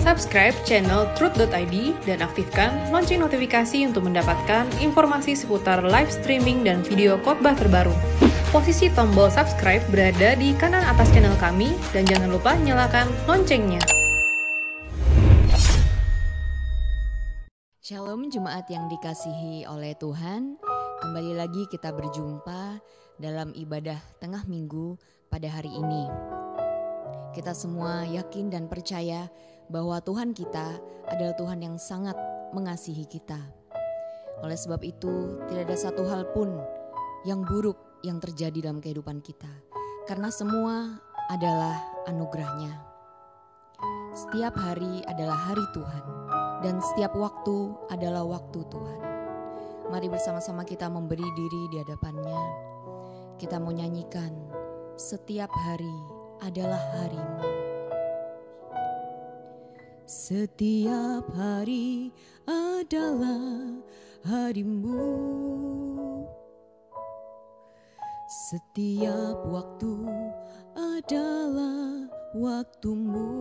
Subscribe channel Truth.id dan aktifkan lonceng notifikasi untuk mendapatkan informasi seputar live streaming dan video khotbah terbaru. Posisi tombol subscribe berada di kanan atas channel kami dan jangan lupa nyalakan loncengnya. Shalom jemaat yang dikasihi oleh Tuhan, kembali lagi kita berjumpa dalam ibadah tengah minggu pada hari ini. Kita semua yakin dan percaya bahwa Tuhan kita adalah Tuhan yang sangat mengasihi kita. Oleh sebab itu tidak ada satu hal pun yang buruk yang terjadi dalam kehidupan kita, karena semua adalah anugerah-Nya. Setiap hari adalah hari Tuhan dan setiap waktu adalah waktu Tuhan. Mari bersama-sama kita memberi diri di hadapan-Nya. Kita mau nyanyikan, setiap hari adalah harimu. Setiap hari adalah harimu. Setiap waktu adalah waktumu.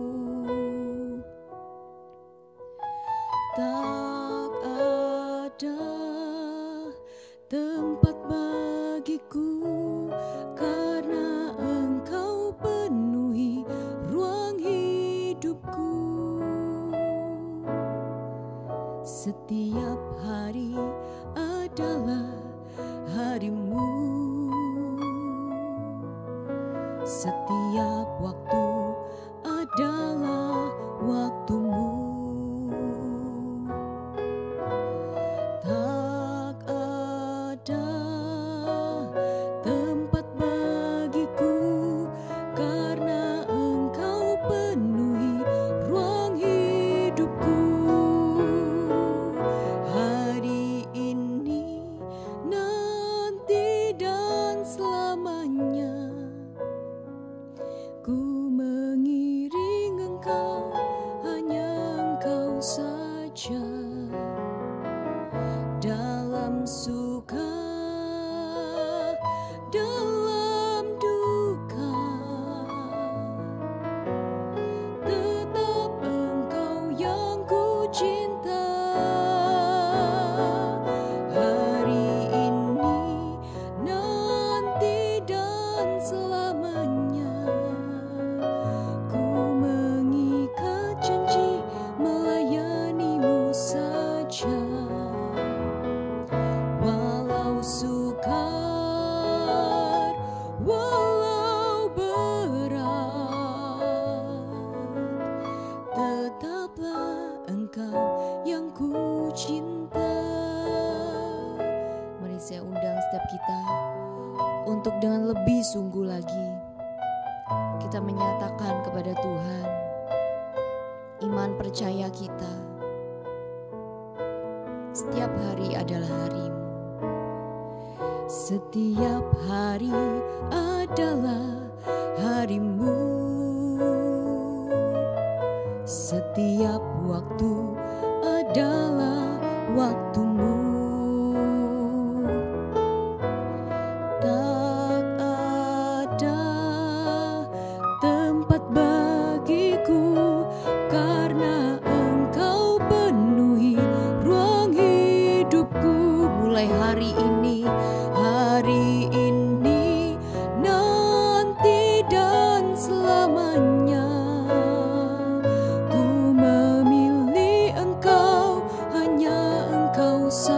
Tak ada tempat bagiku karena Engkau penuhi ruang hidupku. Setiap hari adalah harimu. Setiap waktu adalah waktumu. Tak ada tempat bagiku karena Engkau penuhi ruang hidupku. Hari ini, nanti dan selamanya ku mengiring Engkau, hanya Engkau saja. Dalam suka, dalam duka, tetap Engkau yang ku cinta. Hari ini, nanti dan selamanya ku mengikat janji melayani-Mu saja. Walau sukar, walau berat, tetaplah Engkau yang ku cinta. Mari saya undang setiap kita untuk dengan lebih sungguh lagi kita menyatakan kepada Tuhan iman percaya kita. Setiap hari adalah harimu. Setiap hari adalah harimu. Setiap waktu adalah waktumu. Tak ada tempat bagiku karena Engkau penuhi ruang hidupku. Mulai hari ini, nanti dan selamanya ku memilih Engkau, hanya Engkau saja.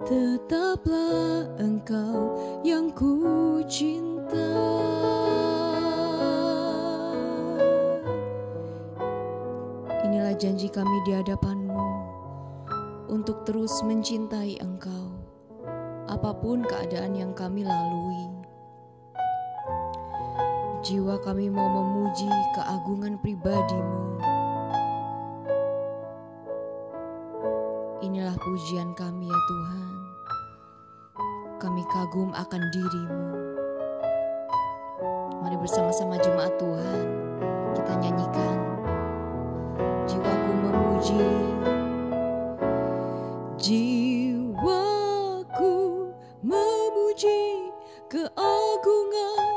Tetaplah Engkau yang ku cinta. Inilah janji kami di hadapan-Mu untuk terus mencintai Engkau, apapun keadaan yang kami lalui. Jiwa kami mau memuji keagungan pribadi-Mu. Inilah pujian kami ya Tuhan. Kami kagum akan diri-Mu. Mari bersama-sama jemaat Tuhan kita nyanyikan. Jiwaku memuji, jiwaku memuji keagungan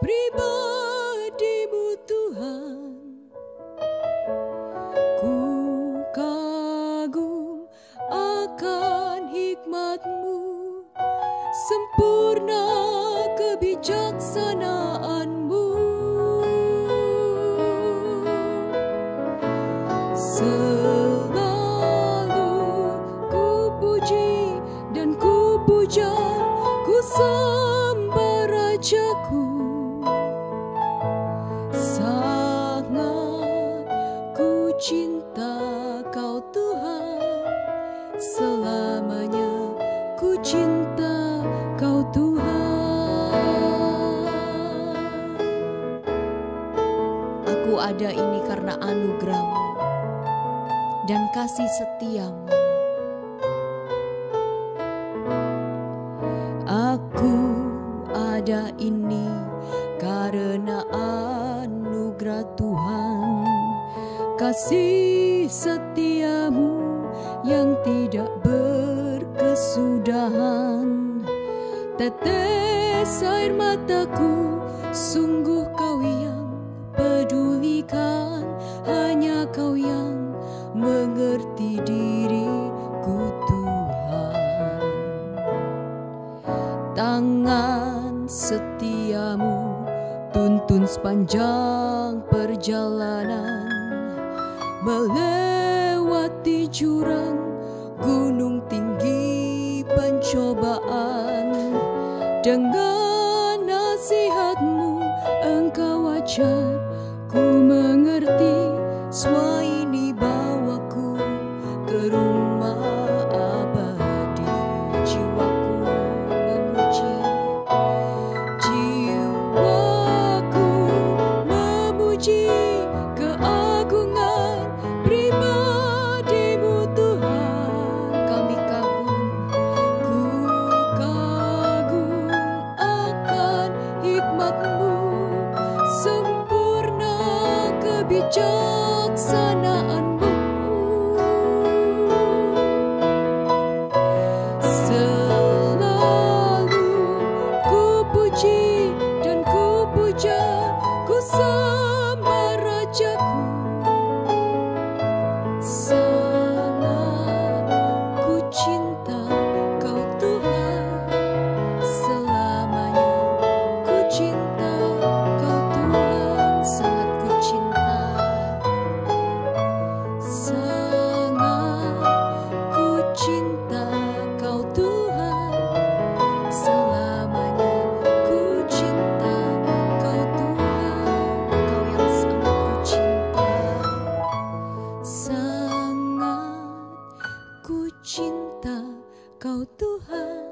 pribadi-Mu Tuhan. Ku kagum akan hikmat-Mu, sempurna kebijaksanaan-Mu. Selalu ku puji dan ku puja, ku sembah Rajaku. Sangat ku cinta Kau Tuhan, selamanya ku cinta Kau Tuhan. Aku ada ini karena anugerah-Mu dan kasih setia-Mu. Aku ada ini karena anugerah Tuhan, kasih setia-Mu yang tidak berkesudahan. Tetes air mataku, sungguh Kau yang pedulikan, hanya Kau yang mengerti diriku Tuhan. Tangan setia-Mu tuntun sepanjang perjalanan, melewati jurang gunung tinggi pencobaan. Dengan nasihat-Mu Engkau ajar ku mengerti, semua ini bawaku ke rumah abadi. Jiwaku memuji, jiwaku memuji keagungan pribadi-Mu Tuhan. Kami kagum, ku kagum akan hikmat-Mu, sempurna kebijaksanaan-Mu. Selalu ku puji dan ku puja, ku sembah Rajaku. Sangat ku cinta Kau Tuhan, selamanya ku cinta Kau Tuhan. Sangat ku cinta, sangat ku cinta Kau Tuhan, selamanya ku cinta Kau Tuhan. Kau yang sangat ku cinta, sangat ku cinta Kau Tuhan,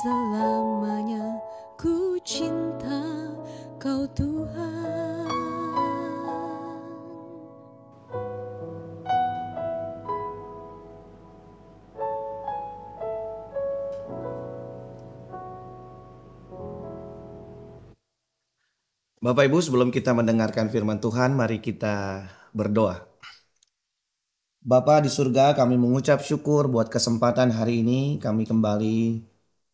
selamanya ku cinta Kau Tuhan. Bapak Ibu, sebelum kita mendengarkan firman Tuhan, mari kita berdoa. Bapa di surga, kami mengucap syukur buat kesempatan hari ini kami kembali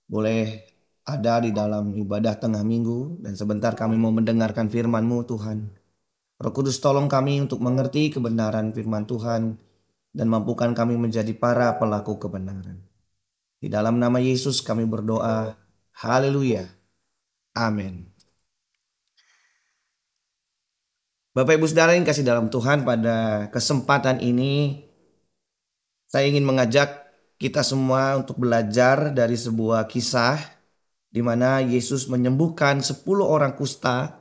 boleh ada di dalam ibadah tengah minggu, dan sebentar kami mau mendengarkan firman-Mu Tuhan. Roh Kudus, tolong kami untuk mengerti kebenaran firman Tuhan dan mampukan kami menjadi para pelaku kebenaran. Di dalam nama Yesus kami berdoa. Haleluya. Amin. Bapak Ibu Saudara yang kasih dalam Tuhan, pada kesempatan ini saya ingin mengajak kita semua untuk belajar dari sebuah kisah di mana Yesus menyembuhkan 10 orang kusta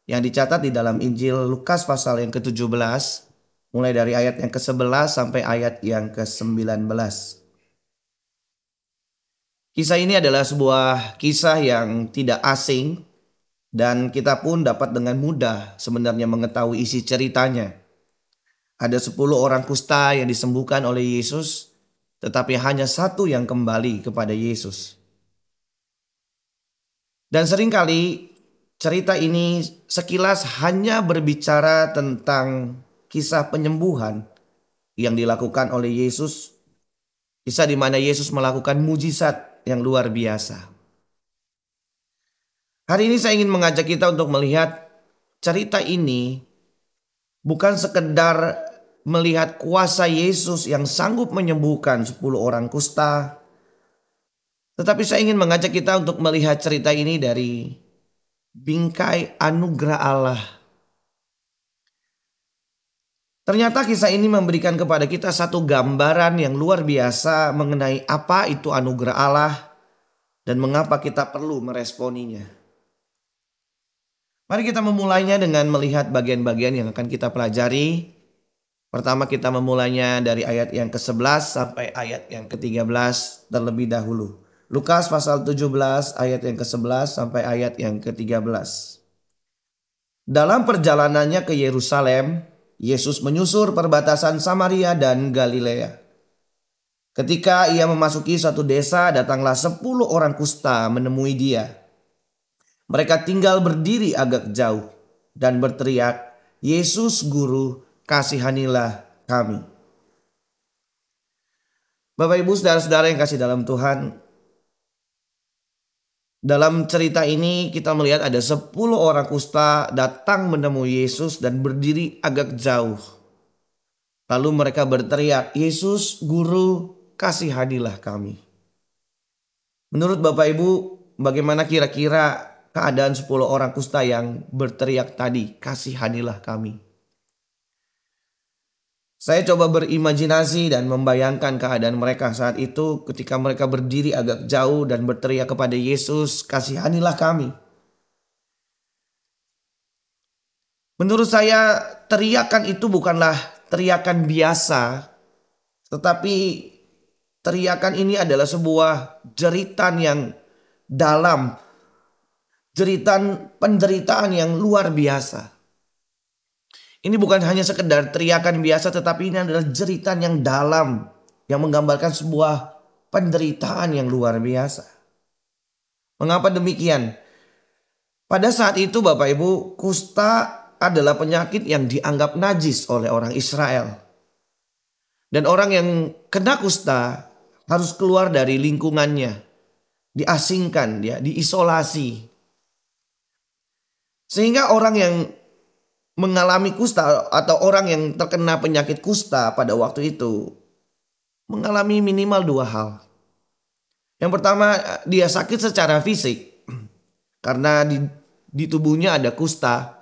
yang dicatat di dalam Injil Lukas pasal yang ke-17, mulai dari ayat yang ke-11 sampai ayat yang ke-19. Kisah ini adalah sebuah kisah yang tidak asing dan kita pun dapat dengan mudah sebenarnya mengetahui isi ceritanya. Ada 10 orang kusta yang disembuhkan oleh Yesus, tetapi hanya satu yang kembali kepada Yesus. Dan seringkali cerita ini sekilas hanya berbicara tentang kisah penyembuhan yang dilakukan oleh Yesus. Kisah di mana Yesus melakukan mujizat yang luar biasa. Hari ini saya ingin mengajak kita untuk melihat cerita ini bukan sekedar melihat kuasa Yesus yang sanggup menyembuhkan 10 orang kusta. Tetapi saya ingin mengajak kita untuk melihat cerita ini dari bingkai anugerah Allah. Ternyata kisah ini memberikan kepada kita satu gambaran yang luar biasa mengenai apa itu anugerah Allah dan mengapa kita perlu meresponinya. Mari kita memulainya dengan melihat bagian-bagian yang akan kita pelajari. Pertama kita memulainya dari ayat yang ke-11 sampai ayat yang ke-13 terlebih dahulu. Lukas pasal 17 ayat yang ke-11 sampai ayat yang ke-13. Dalam perjalanannya ke Yerusalem, Yesus menyusur perbatasan Samaria dan Galilea. Ketika ia memasuki satu desa, datanglah 10 orang kusta menemui dia. Mereka tinggal berdiri agak jauh dan berteriak, "Yesus Guru, kasihanilah kami." Bapak Ibu saudara-saudara yang kasih dalam Tuhan, dalam cerita ini kita melihat ada 10 orang kusta datang menemui Yesus dan berdiri agak jauh. Lalu mereka berteriak, "Yesus Guru, kasihanilah kami." Menurut Bapak Ibu, bagaimana kira-kira keadaan 10 orang kusta yang berteriak tadi, "Kasihanilah kami"? Saya coba berimajinasi dan membayangkan keadaan mereka saat itu ketika mereka berdiri agak jauh dan berteriak kepada Yesus, "Kasihanilah kami." Menurut saya teriakan itu bukanlah teriakan biasa, tetapi teriakan ini adalah sebuah jeritan yang dalam, jeritan penderitaan yang luar biasa. Ini bukan hanya sekedar teriakan biasa, tetapi ini adalah jeritan yang dalam yang menggambarkan sebuah penderitaan yang luar biasa. Mengapa demikian? Pada saat itu Bapak Ibu, kusta adalah penyakit yang dianggap najis oleh orang Israel. Dan orang yang kena kusta harus keluar dari lingkungannya, diasingkan, diisolasi. Sehingga orang yang mengalami kusta atau orang yang terkena penyakit kusta pada waktu itu mengalami minimal 2 hal. Yang pertama, dia sakit secara fisik karena di tubuhnya ada kusta.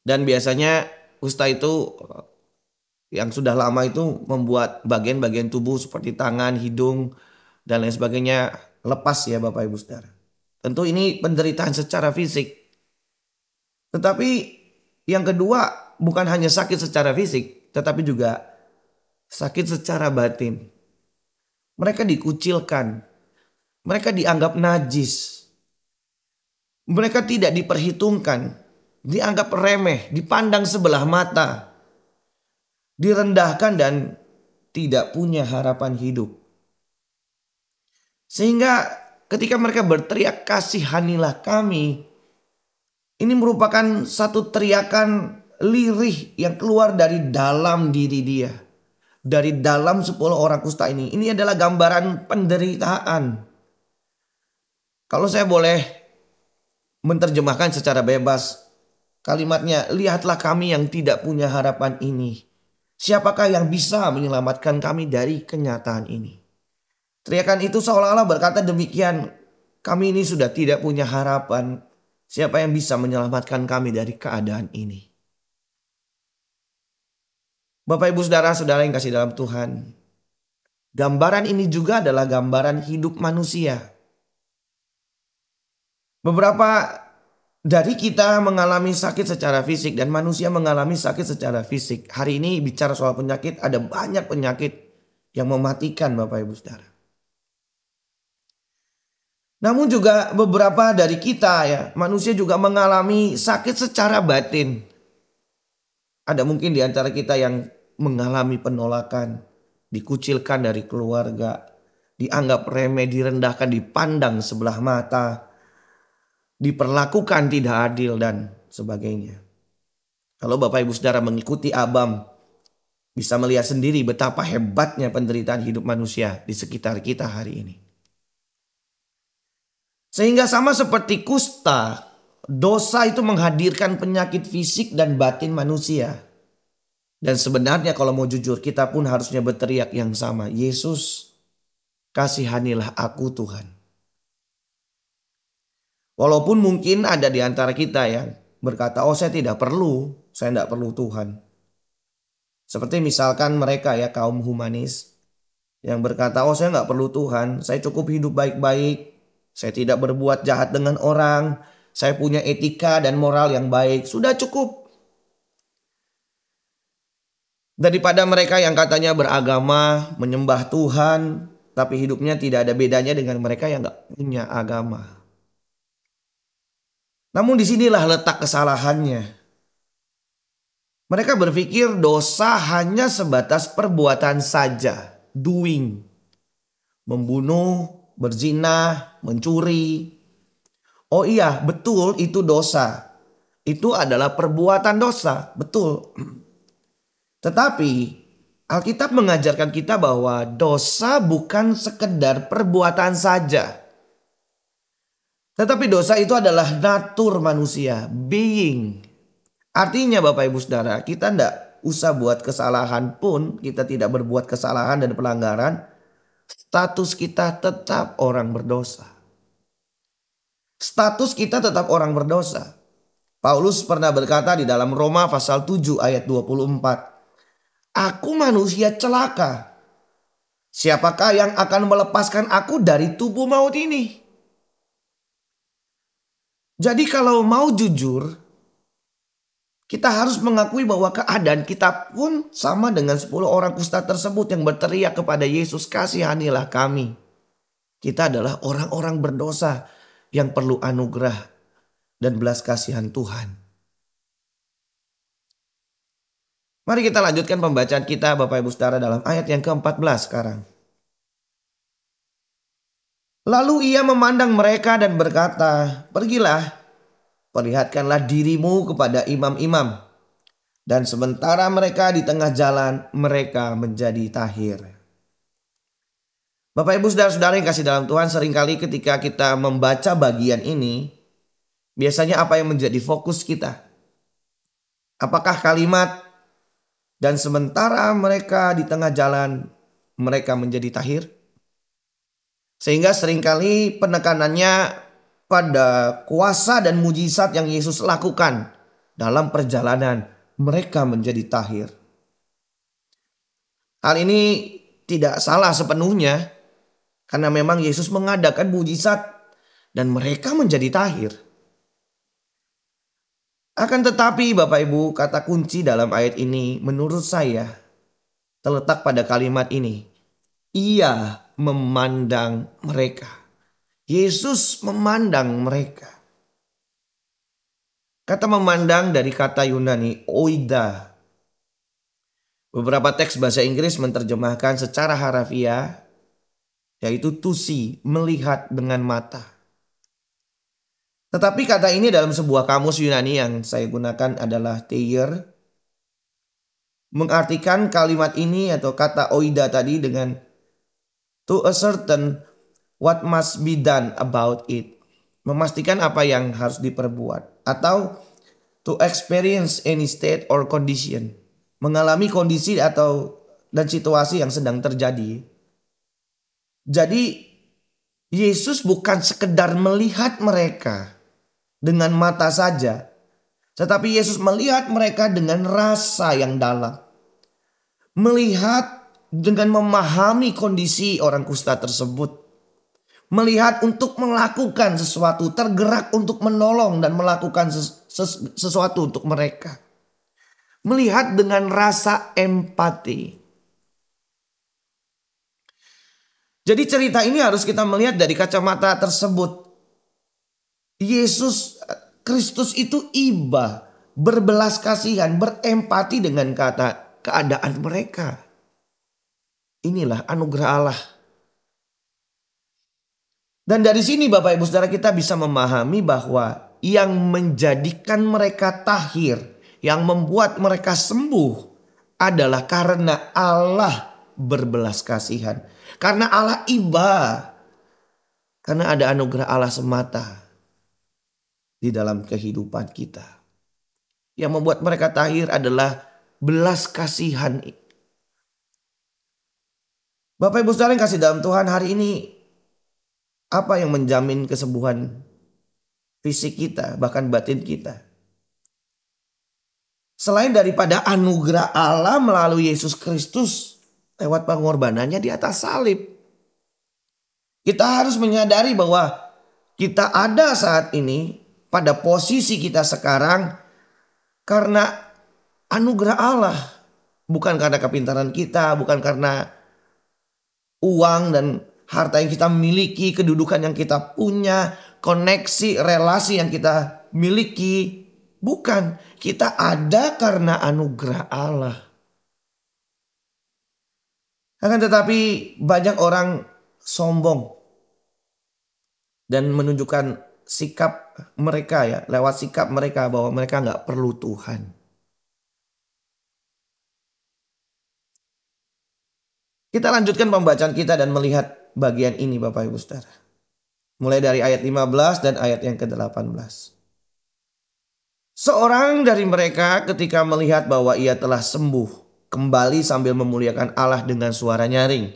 Dan biasanya kusta itu yang sudah lama itu membuat bagian-bagian tubuh seperti tangan, hidung dan lain sebagainya lepas ya Bapak Ibu Saudara. Tentu ini penderitaan secara fisik. Tetapi yang kedua, bukan hanya sakit secara fisik, tetapi juga sakit secara batin. Mereka dikucilkan, mereka dianggap najis, mereka tidak diperhitungkan, dianggap remeh, dipandang sebelah mata, direndahkan dan tidak punya harapan hidup. Sehingga ketika mereka berteriak, "Kasihanilah kami," ini merupakan satu teriakan lirih yang keluar dari dalam diri dia. Dari dalam 10 orang kusta ini. Ini adalah gambaran penderitaan. Kalau saya boleh menerjemahkan secara bebas, kalimatnya, "Lihatlah kami yang tidak punya harapan ini. Siapakah yang bisa menyelamatkan kami dari kenyataan ini?" Teriakan itu seolah-olah berkata demikian, kami ini sudah tidak punya harapan. Siapa yang bisa menyelamatkan kami dari keadaan ini? Bapak Ibu Saudara-saudara yang kasih dalam Tuhan, Gambaran ini juga adalah gambaran hidup manusia. Beberapa dari kita mengalami sakit secara fisik dan manusia mengalami sakit secara fisik. Hari ini bicara soal penyakit, ada banyak penyakit yang mematikan Bapak Ibu Saudara. Namun juga beberapa dari kita ya, manusia juga mengalami sakit secara batin. Ada mungkin di antara kita yang mengalami penolakan, dikucilkan dari keluarga, dianggap remeh, direndahkan, dipandang sebelah mata, diperlakukan tidak adil dan sebagainya. Kalau Bapak Ibu Saudara mengikuti Abam, bisa melihat sendiri betapa hebatnya penderitaan hidup manusia di sekitar kita hari ini. Sehingga sama seperti kusta, dosa itu menghadirkan penyakit fisik dan batin manusia. Dan sebenarnya kalau mau jujur, kita pun harusnya berteriak yang sama. Yesus, kasihanilah aku Tuhan. Walaupun mungkin ada di antara kita yang berkata, oh saya tidak perlu Tuhan. Seperti misalkan mereka ya, kaum humanis yang berkata, oh saya nggak perlu Tuhan, saya cukup hidup baik-baik. Saya tidak berbuat jahat dengan orang. Saya punya etika dan moral yang baik. Sudah cukup. Daripada mereka yang katanya beragama, menyembah Tuhan, tapi hidupnya tidak ada bedanya dengan mereka yang gak punya agama. Namun disinilah letak kesalahannya. Mereka berpikir dosa hanya sebatas perbuatan saja. Doing. Membunuh, berzina, mencuri. Oh iya, betul itu dosa. Itu adalah perbuatan dosa, betul. Tetapi Alkitab mengajarkan kita bahwa dosa bukan sekedar perbuatan saja. Tetapi dosa itu adalah natur manusia, being. Artinya Bapak Ibu Saudara, kita tidak usah buat kesalahan pun, kita tidak berbuat kesalahan dan pelanggaran, status kita tetap orang berdosa. Status kita tetap orang berdosa. Paulus pernah berkata di dalam Roma pasal 7 ayat 24. Aku manusia celaka. Siapakah yang akan melepaskan aku dari tubuh maut ini? Jadi kalau mau jujur, kita harus mengakui bahwa keadaan kita pun sama dengan 10 orang kusta tersebut yang berteriak kepada Yesus, kasihanilah kami. Kita adalah orang-orang berdosa yang perlu anugerah dan belas kasihan Tuhan. Mari kita lanjutkan pembacaan kita Bapak Ibu Saudara dalam ayat yang ke-14 sekarang. Lalu ia memandang mereka dan berkata, pergilah. Perlihatkanlah dirimu kepada imam-imam. Dan sementara mereka di tengah jalan, mereka menjadi tahir. Bapak Ibu Saudara-saudara yang kasih dalam Tuhan, seringkali ketika kita membaca bagian ini, biasanya apa yang menjadi fokus kita? Apakah kalimat, dan sementara mereka di tengah jalan, mereka menjadi tahir? Sehingga seringkali penekanannya pada kuasa dan mujizat yang Yesus lakukan dalam perjalanan mereka menjadi tahir. Hal ini tidak salah sepenuhnya karena memang Yesus mengadakan mujizat dan mereka menjadi tahir. Akan tetapi Bapak Ibu, kata kunci dalam ayat ini menurut saya terletak pada kalimat ini. Ia memandang mereka. Yesus memandang mereka. Kata memandang dari kata Yunani oida. Beberapa teks bahasa Inggris menerjemahkan secara harafiah yaitu to see, melihat dengan mata. Tetapi kata ini dalam sebuah kamus Yunani yang saya gunakan adalah their. Mengartikan kalimat ini atau kata oida tadi dengan to ascertain what must be done about it. Memastikan apa yang harus diperbuat. Atau to experience any state or condition. Mengalami kondisi atau dan situasi yang sedang terjadi. Jadi Yesus bukan sekedar melihat mereka dengan mata saja. Tetapi Yesus melihat mereka dengan rasa yang dalam. Melihat dengan memahami kondisi orang kusta tersebut, melihat untuk melakukan sesuatu, tergerak untuk menolong dan melakukan sesuatu untuk mereka. Melihat dengan rasa empati. Jadi cerita ini harus kita melihat dari kacamata tersebut. Yesus Kristus itu iba, berbelas kasihan, berempati dengan keadaan mereka. Inilah anugerah Allah. Dan dari sini Bapak Ibu Saudara kita bisa memahami bahwa yang menjadikan mereka tahir, yang membuat mereka sembuh adalah karena Allah berbelas kasihan. Karena Allah iba. Karena ada anugerah Allah semata di dalam kehidupan kita. Yang membuat mereka tahir adalah belas kasihan. Bapak Ibu Saudara yang kasih dalam Tuhan, hari ini apa yang menjamin kesembuhan fisik kita, bahkan batin kita? Selain daripada anugerah Allah melalui Yesus Kristus lewat pengorbanannya di atas salib. Kita harus menyadari bahwa kita ada saat ini pada posisi kita sekarang karena anugerah Allah. Bukan karena kepintaran kita, bukan karena uang dan harta yang kita miliki, kedudukan yang kita punya, koneksi, relasi yang kita miliki. Bukan, kita ada karena anugerah Allah. Akan tetapi banyak orang sombong dan menunjukkan sikap mereka ya, lewat sikap mereka bahwa mereka nggak perlu Tuhan. Kita lanjutkan pembacaan kita dan melihat bagian ini Bapak Ibu Saudara. Mulai dari ayat 15 dan ayat yang ke-18. Seorang dari mereka ketika melihat bahwa ia telah sembuh, kembali sambil memuliakan Allah dengan suara nyaring.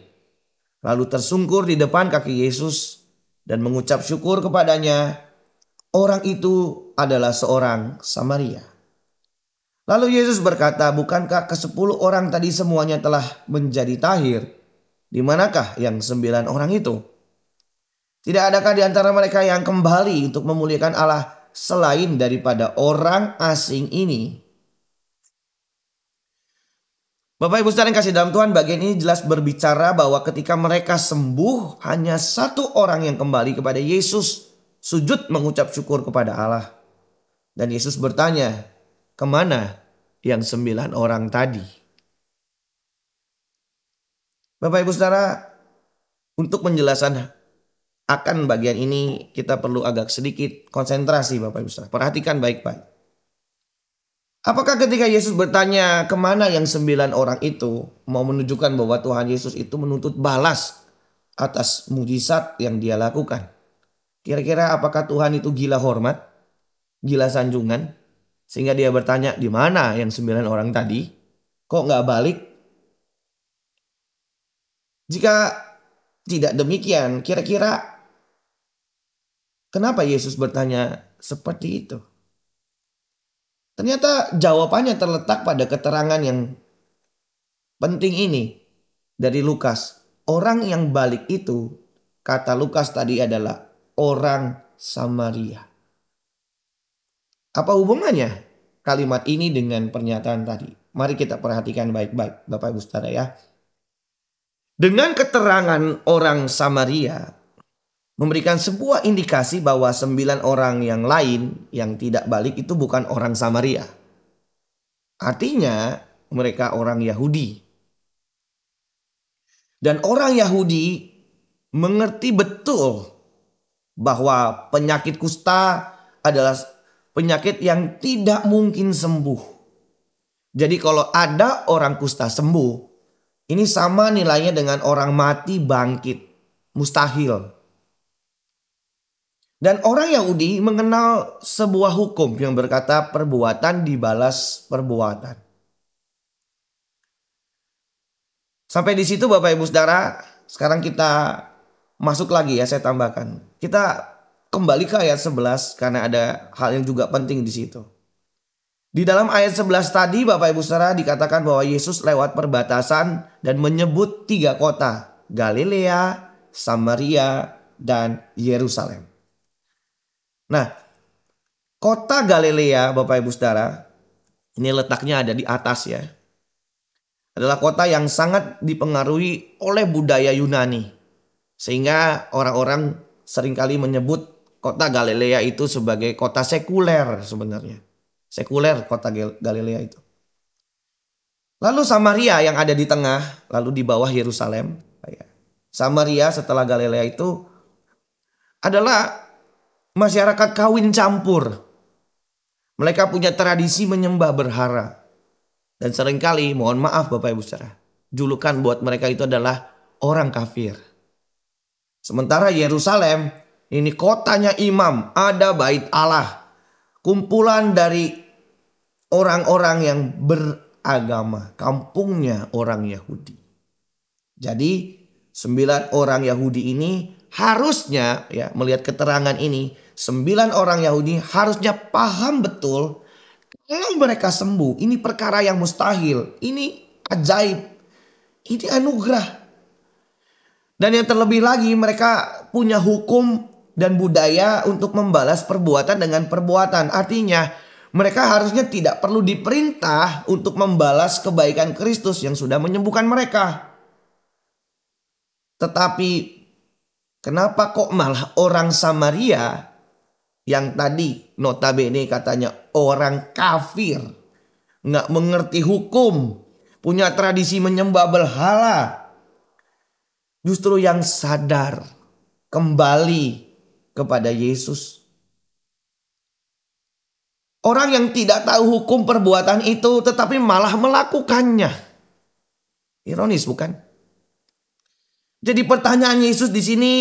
Lalu tersungkur di depan kaki Yesus dan mengucap syukur kepadanya. Orang itu adalah seorang Samaria. Lalu Yesus berkata, bukankah ke-10 orang tadi semuanya telah menjadi tahir? Di manakah yang 9 orang itu? Tidak adakah di antara mereka yang kembali untuk memuliakan Allah selain daripada orang asing ini? Bapak Ibu Saudara yang kasih dalam Tuhan, bagian ini jelas berbicara bahwa ketika mereka sembuh, hanya 1 orang yang kembali kepada Yesus, sujud mengucap syukur kepada Allah. Dan Yesus bertanya, kemana yang 9 orang tadi? Bapak Ibu Saudara, untuk penjelasan akan bagian ini kita perlu agak sedikit konsentrasi Bapak Ibu Saudara. Perhatikan baik-baik. Apakah ketika Yesus bertanya kemana yang 9 orang itu, mau menunjukkan bahwa Tuhan Yesus itu menuntut balas atas mujizat yang dia lakukan? Kira-kira apakah Tuhan itu gila hormat, gila sanjungan? Sehingga dia bertanya, di mana yang 9 orang tadi? Kok nggak balik? Jika tidak demikian, kira-kira kenapa Yesus bertanya seperti itu? Ternyata jawabannya terletak pada keterangan yang penting ini dari Lukas. Orang yang balik itu, kata Lukas tadi adalah orang Samaria. Apa hubungannya kalimat ini dengan pernyataan tadi? Mari kita perhatikan baik-baik Bapak Ibu Saudara ya. Dengan keterangan orang Samaria memberikan sebuah indikasi bahwa 9 orang yang lain yang tidak balik itu bukan orang Samaria. Artinya mereka orang Yahudi. Dan orang Yahudi mengerti betul bahwa penyakit kusta adalah penyakit yang tidak mungkin sembuh. Jadi kalau ada orang kusta sembuh, ini sama nilainya dengan orang mati bangkit. Mustahil. Dan orang Yahudi mengenal sebuah hukum yang berkata perbuatan dibalas perbuatan. Sampai di situ Bapak Ibu Saudara, sekarang kita masuk lagi ya, saya tambahkan. Kita kembali ke ayat 11 karena ada hal yang juga penting di situ. Di dalam ayat 11 tadi Bapak Ibu Saudara dikatakan bahwa Yesus lewat perbatasan dan menyebut 3 kota, Galilea, Samaria, dan Yerusalem. Nah, kota Galilea Bapak Ibu Saudara, ini letaknya ada di atas ya. Adalah kota yang sangat dipengaruhi oleh budaya Yunani. Sehingga orang-orang seringkali menyebut kota Galilea itu sebagai kota sekuler sebenarnya. Sekuler kota Galilea itu. Lalu Samaria yang ada di tengah, lalu di bawah Yerusalem. Samaria setelah Galilea itu adalah masyarakat kawin campur. Mereka punya tradisi menyembah berhala. Dan seringkali, mohon maaf Bapak Ibu Saudara, julukan buat mereka itu adalah orang kafir. Sementara Yerusalem, ini kotanya imam, ada bait Allah. Kumpulan dari orang-orang yang beragama, kampungnya orang Yahudi. Jadi 9 orang Yahudi ini harusnya ya melihat keterangan ini, 9 orang Yahudi harusnya paham betul kalau mereka sembuh. Ini perkara yang mustahil, ini ajaib, ini anugerah. Dan yang terlebih lagi mereka punya hukum dan budaya untuk membalas perbuatan dengan perbuatan. Artinya mereka harusnya tidak perlu diperintah untuk membalas kebaikan Kristus yang sudah menyembuhkan mereka. Tetapi kenapa kok malah orang Samaria yang tadi notabene katanya orang kafir, nggak mengerti hukum, punya tradisi menyembah berhala, justru yang sadar kembali kepada Yesus. Orang yang tidak tahu hukum perbuatan itu tetapi malah melakukannya. Ironis bukan? Jadi pertanyaan Yesus di sini,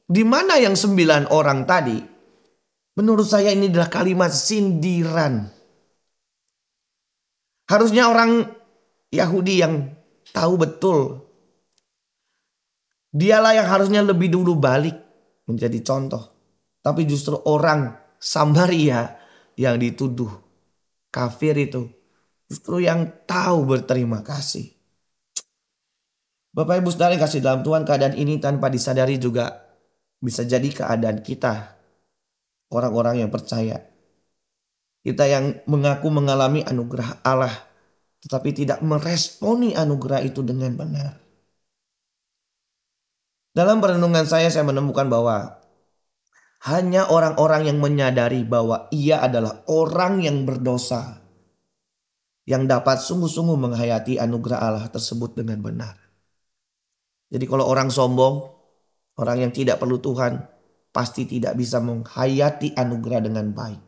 di mana yang 9 orang tadi? Menurut saya ini adalah kalimat sindiran. Harusnya orang Yahudi yang tahu betul, dialah yang harusnya lebih dulu balik menjadi contoh. Tapi justru orang Samaria yang dituduh kafir itu justru yang tahu berterima kasih. Bapak Ibu Saudara yang kasih dalam Tuhan, keadaan ini tanpa disadari juga bisa jadi keadaan kita, orang-orang yang percaya. Kita yang mengaku mengalami anugerah Allah tetapi tidak meresponi anugerah itu dengan benar. Dalam perenungan saya menemukan bahwa hanya orang-orang yang menyadari bahwa ia adalah orang yang berdosa yang dapat sungguh-sungguh menghayati anugerah Allah tersebut dengan benar. Jadi kalau orang sombong, orang yang tidak perlu Tuhan, pasti tidak bisa menghayati anugerah dengan baik.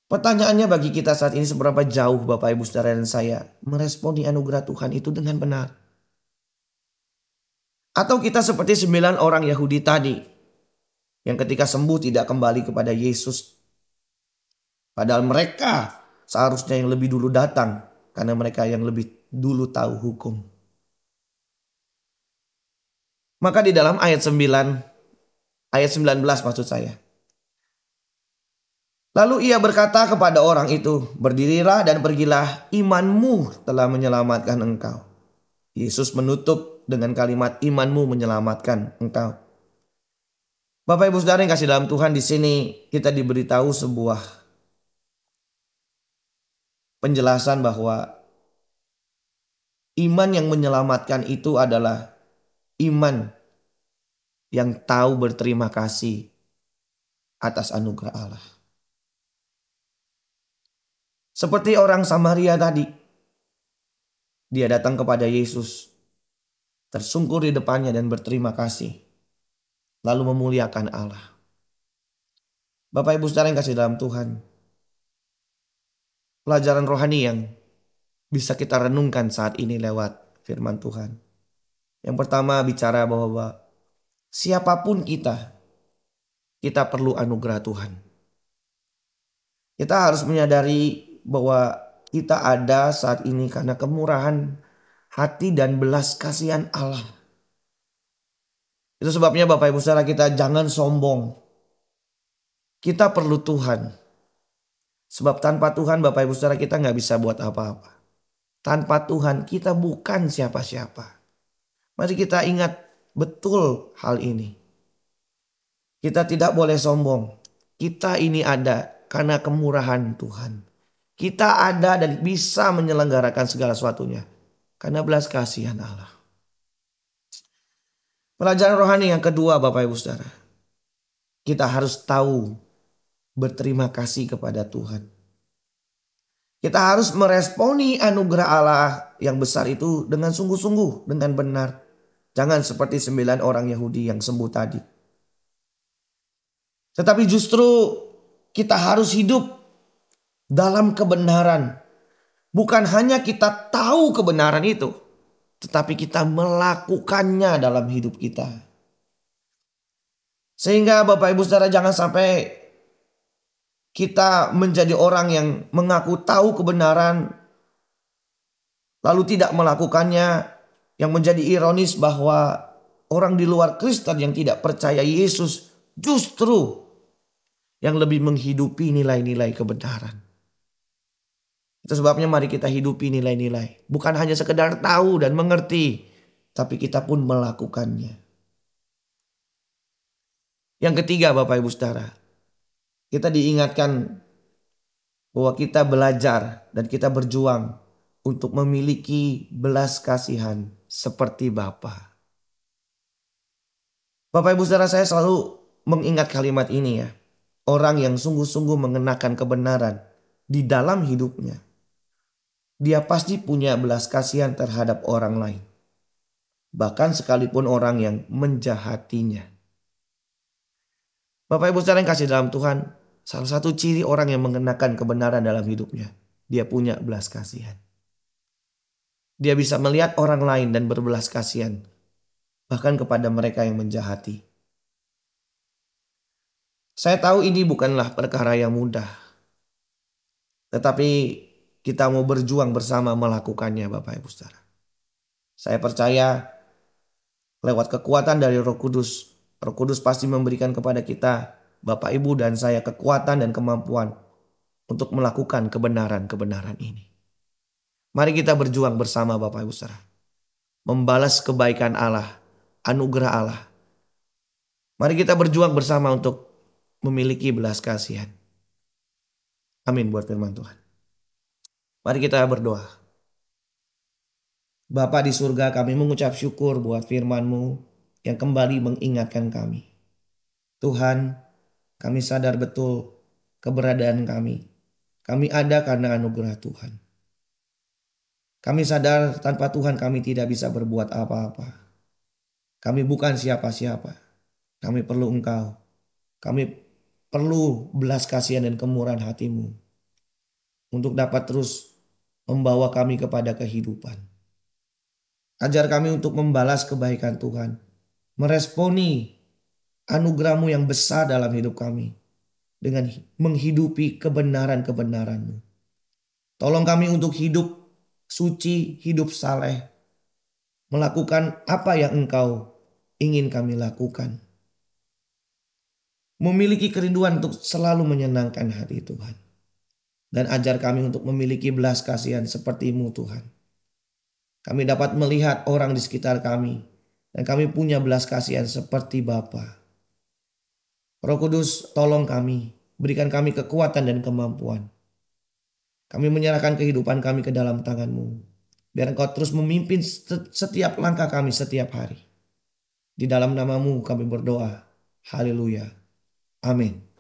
Pertanyaannya bagi kita saat ini, seberapa jauh Bapak Ibu Saudara dan saya meresponi anugerah Tuhan itu dengan benar? Atau kita seperti 9 orang Yahudi tadi yang ketika sembuh tidak kembali kepada Yesus. Padahal mereka seharusnya yang lebih dulu datang karena mereka yang lebih dulu tahu hukum. Maka di dalam ayat 19 maksud saya. Lalu ia berkata kepada orang itu, berdirilah dan pergilah, imanmu telah menyelamatkan engkau. Yesus menutup dengan kalimat imanmu menyelamatkan engkau. Bapak Ibu Saudara yang kasih dalam Tuhan, di sini kita diberitahu sebuah penjelasan bahwa iman yang menyelamatkan itu adalah iman yang tahu berterima kasih atas anugerah Allah. Seperti orang Samaria tadi, dia datang kepada Yesus, tersungkur di depannya dan berterima kasih, lalu memuliakan Allah. Bapak Ibu Saudara yang kasih dalam Tuhan, pelajaran rohani yang bisa kita renungkan saat ini lewat firman Tuhan. Yang pertama bicara bahwa siapapun kita perlu anugerah Tuhan. Kita harus menyadari bahwa kita ada saat ini karena kemurahan hati dan belas kasihan Allah. Itu sebabnya Bapak Ibu Saudara, kita jangan sombong. Kita perlu Tuhan. Sebab tanpa Tuhan Bapak Ibu Saudara kita nggak bisa buat apa-apa. Tanpa Tuhan kita bukan siapa-siapa. Mari kita ingat betul hal ini. Kita tidak boleh sombong. Kita ini ada karena kemurahan Tuhan. Kita ada dan bisa menyelenggarakan segala sesuatunya karena belas kasihan Allah. Pelajaran rohani yang kedua Bapak Ibu Saudara. Kita harus tahu berterima kasih kepada Tuhan. Kita harus meresponi anugerah Allah yang besar itu dengan sungguh-sungguh, dengan benar. Jangan seperti 9 orang Yahudi yang sembuh tadi. Tetapi justru kita harus hidup dalam kebenaran. Bukan hanya kita tahu kebenaran itu, tetapi kita melakukannya dalam hidup kita. Sehingga Bapak Ibu Saudara jangan sampai kita menjadi orang yang mengaku tahu kebenaran lalu tidak melakukannya, yang menjadi ironis bahwa orang di luar Kristen yang tidak percaya Yesus justru yang lebih menghidupi nilai-nilai kebenaran. Itu sebabnya mari kita hidupi nilai-nilai. Bukan hanya sekedar tahu dan mengerti, tapi kita pun melakukannya. Yang ketiga Bapak Ibu Saudara, kita diingatkan bahwa kita belajar dan kita berjuang untuk memiliki belas kasihan seperti Bapa. Bapak Ibu Saudara, saya selalu mengingat kalimat ini ya. Orang yang sungguh-sungguh mengenakan kebenaran di dalam hidupnya, dia pasti punya belas kasihan terhadap orang lain. Bahkan sekalipun orang yang menjahatinya. Bapak Ibu Saudara yang kasih dalam Tuhan, salah satu ciri orang yang mengenakan kebenaran dalam hidupnya, dia punya belas kasihan. Dia bisa melihat orang lain dan berbelas kasihan, bahkan kepada mereka yang menjahati. Saya tahu ini bukanlah perkara yang mudah, tetapi kita mau berjuang bersama melakukannya Bapak Ibu Saudara. Saya percaya lewat kekuatan dari Roh Kudus, Roh Kudus pasti memberikan kepada kita, Bapak Ibu dan saya, kekuatan dan kemampuan untuk melakukan kebenaran-kebenaran ini. Mari kita berjuang bersama Bapak Ibu Saudara. Membalas kebaikan Allah, anugerah Allah. Mari kita berjuang bersama untuk memiliki belas kasihan. Amin buat firman Tuhan. Mari kita berdoa. Bapa di surga, kami mengucap syukur buat firman-Mu yang kembali mengingatkan kami. Tuhan, kami sadar betul keberadaan kami. Kami ada karena anugerah Tuhan. Kami sadar tanpa Tuhan kami tidak bisa berbuat apa-apa. Kami bukan siapa-siapa. Kami perlu Engkau. Kami perlu belas kasihan dan kemurahan hati-Mu untuk dapat terus membawa kami kepada kehidupan. Ajar kami untuk membalas kebaikan Tuhan. Meresponi anugerah-Mu yang besar dalam hidup kami. Dengan menghidupi kebenaran-kebenaran-Mu. Tolong kami untuk hidup suci, hidup saleh. Melakukan apa yang Engkau ingin kami lakukan. Memiliki kerinduan untuk selalu menyenangkan hati Tuhan. Dan ajar kami untuk memiliki belas kasihan seperti-Mu Tuhan. Kami dapat melihat orang di sekitar kami. Dan kami punya belas kasihan seperti Bapa. Roh Kudus tolong kami. Berikan kami kekuatan dan kemampuan. Kami menyerahkan kehidupan kami ke dalam tangan-Mu. Biar Engkau terus memimpin setiap langkah kami setiap hari. Di dalam nama-Mu kami berdoa. Haleluya. Amin.